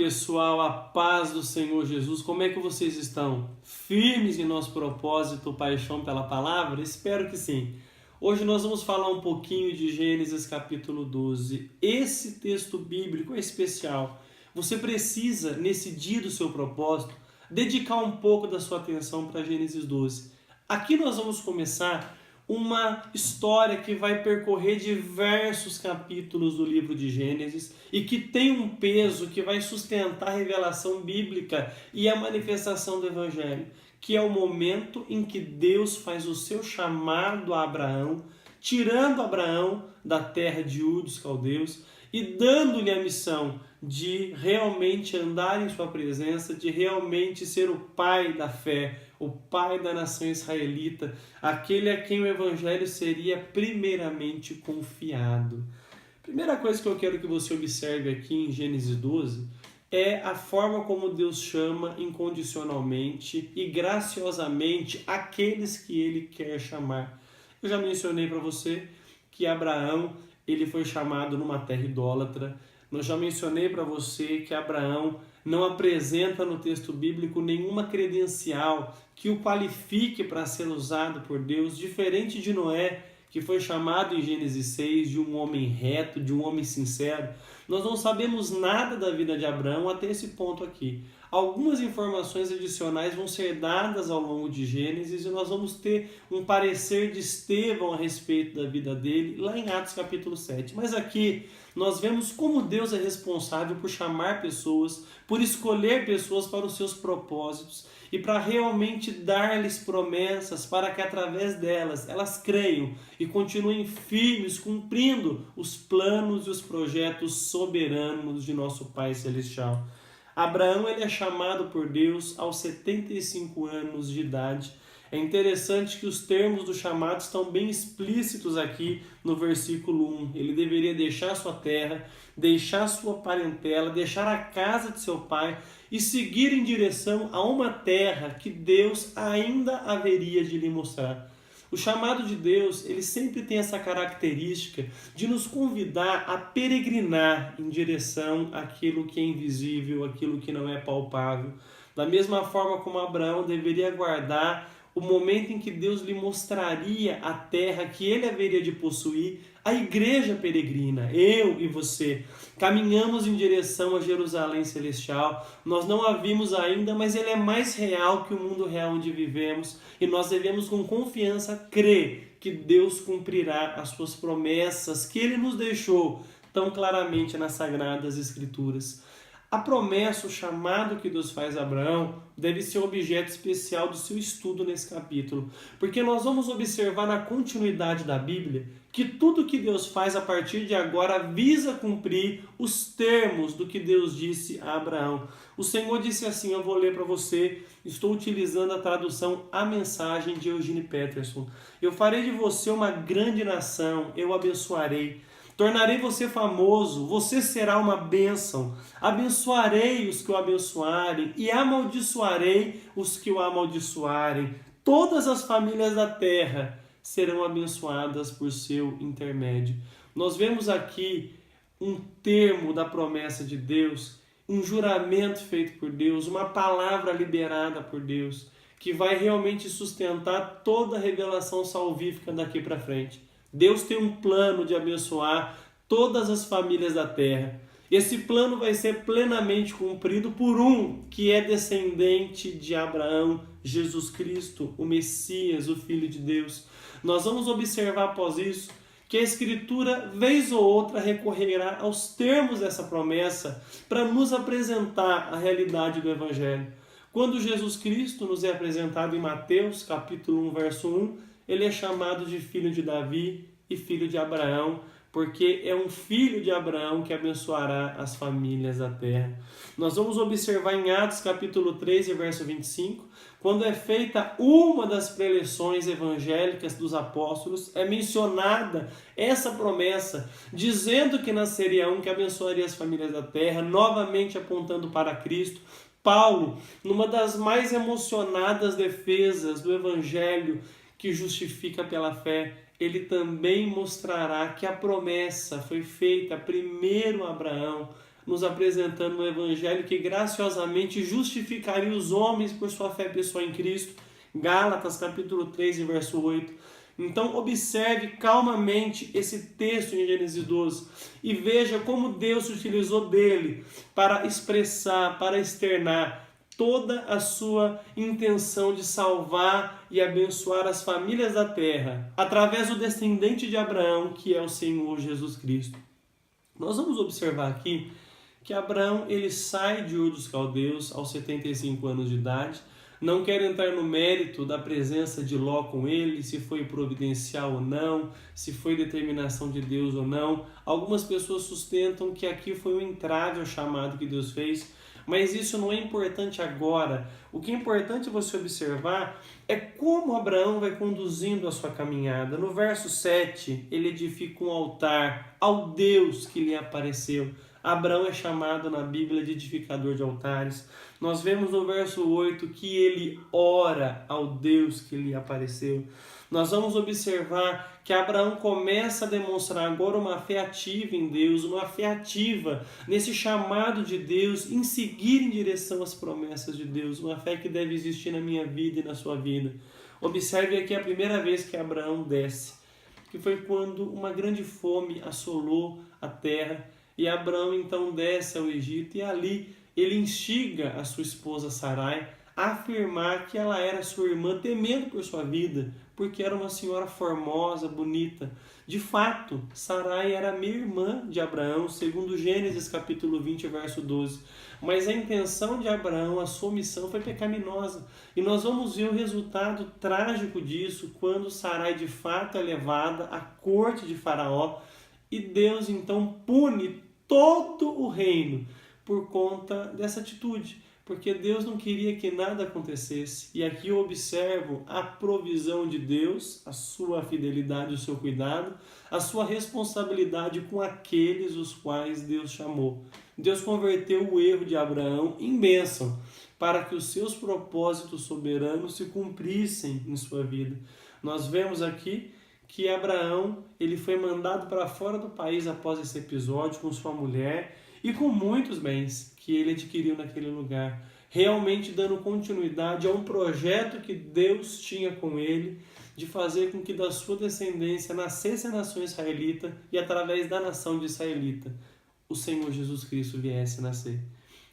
pessoal, a paz do Senhor Jesus, como é que vocês estão? Firmes em nosso propósito, paixão pela palavra? Espero que sim. Hoje nós vamos falar um pouquinho de Gênesis capítulo 12. Esse texto bíblico é especial. Você precisa, nesse dia do seu propósito, dedicar um pouco da sua atenção para Gênesis 12. Aqui nós vamos começar uma história que vai percorrer diversos capítulos do livro de Gênesis e que tem um peso que vai sustentar a revelação bíblica e a manifestação do Evangelho, que é o momento em que Deus faz o seu chamado a Abraão, tirando Abraão da terra de Ur dos caldeus e dando-lhe a missão de realmente andar em sua presença, de realmente ser o pai da fé, o pai da nação israelita, aquele a quem o evangelho seria primeiramente confiado. Primeira coisa que eu quero que você observe aqui em Gênesis 12 é a forma como Deus chama incondicionalmente e graciosamente aqueles que ele quer chamar. Eu já mencionei para você que Abraão ele foi chamado numa terra idólatra. Eu já mencionei para você que Abraão não apresenta no texto bíblico nenhuma credencial que o qualifique para ser usado por Deus, diferente de Noé, que foi chamado em Gênesis 6 de um homem reto, de um homem sincero. Nós não sabemos nada da vida de Abraão até esse ponto aqui. Algumas informações adicionais vão ser dadas ao longo de Gênesis e nós vamos ter um parecer de Estevão a respeito da vida dele, lá em Atos capítulo 7. Mas aqui nós vemos como Deus é responsável por chamar pessoas, por escolher pessoas para os seus propósitos e para realmente dar-lhes promessas para que através delas elas creiam e continuem firmes cumprindo os planos e os projetos soberanos de nosso Pai Celestial. Abraão ele é chamado por Deus aos 75 anos de idade. É interessante que os termos do chamado estão bem explícitos aqui no versículo 1. Ele deveria deixar sua terra, deixar sua parentela, deixar a casa de seu pai e seguir em direção a uma terra que Deus ainda haveria de lhe mostrar. O chamado de Deus, ele sempre tem essa característica de nos convidar a peregrinar em direção àquilo que é invisível, àquilo que não é palpável. Da mesma forma como Abraão deveria aguardar o momento em que Deus lhe mostraria a terra que ele haveria de possuir, a igreja peregrina, eu e você, caminhamos em direção a Jerusalém Celestial. Nós não a vimos ainda, mas ele é mais real que o mundo real onde vivemos e nós devemos com confiança crer que Deus cumprirá as suas promessas que ele nos deixou tão claramente nas Sagradas Escrituras. A promessa, o chamado que Deus faz a Abraão deve ser objeto especial do seu estudo nesse capítulo, porque nós vamos observar na continuidade da Bíblia que tudo que Deus faz a partir de agora visa cumprir os termos do que Deus disse a Abraão. O Senhor disse assim, eu vou ler para você, estou utilizando a tradução A Mensagem de Eugene Peterson. Eu farei de você uma grande nação, eu abençoarei. Tornarei você famoso, você será uma bênção. Abençoarei os que o abençoarem e amaldiçoarei os que o amaldiçoarem. Todas as famílias da terra serão abençoadas por seu intermédio. Nós vemos aqui um termo da promessa de Deus, um juramento feito por Deus, uma palavra liberada por Deus, que vai realmente sustentar toda a revelação salvífica daqui para frente. Deus tem um plano de abençoar todas as famílias da terra. Esse plano vai ser plenamente cumprido por um que é descendente de Abraão, Jesus Cristo, o Messias, o Filho de Deus. Nós vamos observar após isso que a Escritura, vez ou outra, recorrerá aos termos dessa promessa para nos apresentar a realidade do Evangelho. Quando Jesus Cristo nos é apresentado em Mateus, capítulo 1, verso 1, ele é chamado de filho de Davi e filho de Abraão, porque é um filho de Abraão que abençoará as famílias da terra. Nós vamos observar em Atos capítulo 3, verso 25, quando é feita uma das preleções evangélicas dos apóstolos, é mencionada essa promessa, dizendo que nasceria um que abençoaria as famílias da terra, novamente apontando para Cristo. Paulo, numa das mais emocionadas defesas do evangelho que justifica pela fé, ele também mostrará que a promessa foi feita primeiro a Abraão, nos apresentando um evangelho que graciosamente justificaria os homens por sua fé pessoal em Cristo. Gálatas capítulo 3 e verso 8. Então observe calmamente esse texto em Gênesis 12 e veja como Deus se utilizou dele para expressar, para externar toda a sua intenção de salvar e abençoar as famílias da terra através do descendente de Abraão, que é o Senhor Jesus Cristo. Nós vamos observar aqui que Abraão ele sai de Ur dos Caldeus aos 75 anos de idade. Não quero entrar no mérito da presença de Ló com ele, se foi providencial ou não, se foi determinação de Deus ou não. Algumas pessoas sustentam que aqui foi um entrave ao chamado que Deus fez, mas isso não é importante agora. O que é importante você observar é como Abraão vai conduzindo a sua caminhada. No verso 7, ele edifica um altar ao Deus que lhe apareceu. Abraão é chamado na Bíblia de edificador de altares. Nós vemos no verso 8 que ele ora ao Deus que lhe apareceu. Nós vamos observar que Abraão começa a demonstrar agora uma fé ativa em Deus, uma fé ativa nesse chamado de Deus, em seguir em direção às promessas de Deus, uma fé que deve existir na minha vida e na sua vida. Observe aqui a primeira vez que Abraão desce, que foi quando uma grande fome assolou a terra, e Abraão então desce ao Egito e ali ele instiga a sua esposa Sarai a afirmar que ela era sua irmã, temendo por sua vida, porque era uma senhora formosa, bonita. De fato, Sarai era minha irmã de Abraão, segundo Gênesis capítulo 20, verso 12. Mas a intenção de Abraão, a sua missão foi pecaminosa. E nós vamos ver o resultado trágico disso quando Sarai de fato é levada à corte de Faraó e Deus então pune todo o reino por conta dessa atitude, porque Deus não queria que nada acontecesse. E aqui eu observo a provisão de Deus, a sua fidelidade, o seu cuidado, a sua responsabilidade com aqueles os quais Deus chamou. Deus converteu o erro de Abraão em bênção, para que os seus propósitos soberanos se cumprissem em sua vida. Nós vemos aqui que Abraão ele foi mandado para fora do país após esse episódio com sua mulher e com muitos bens que ele adquiriu naquele lugar, realmente dando continuidade a um projeto que Deus tinha com ele, de fazer com que da sua descendência nascesse a nação israelita e através da nação de israelita o Senhor Jesus Cristo viesse nascer.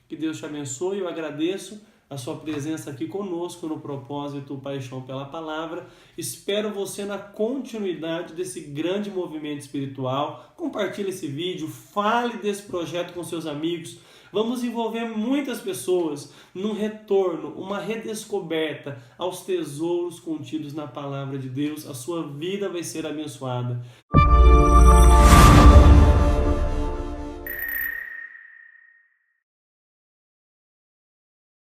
Que Deus te abençoe, eu agradeço a sua presença aqui conosco no propósito Paixão pela Palavra. Espero você na continuidade desse grande movimento espiritual. Compartilhe esse vídeo, fale desse projeto com seus amigos. Vamos envolver muitas pessoas num retorno, uma redescoberta aos tesouros contidos na Palavra de Deus. A sua vida vai ser abençoada.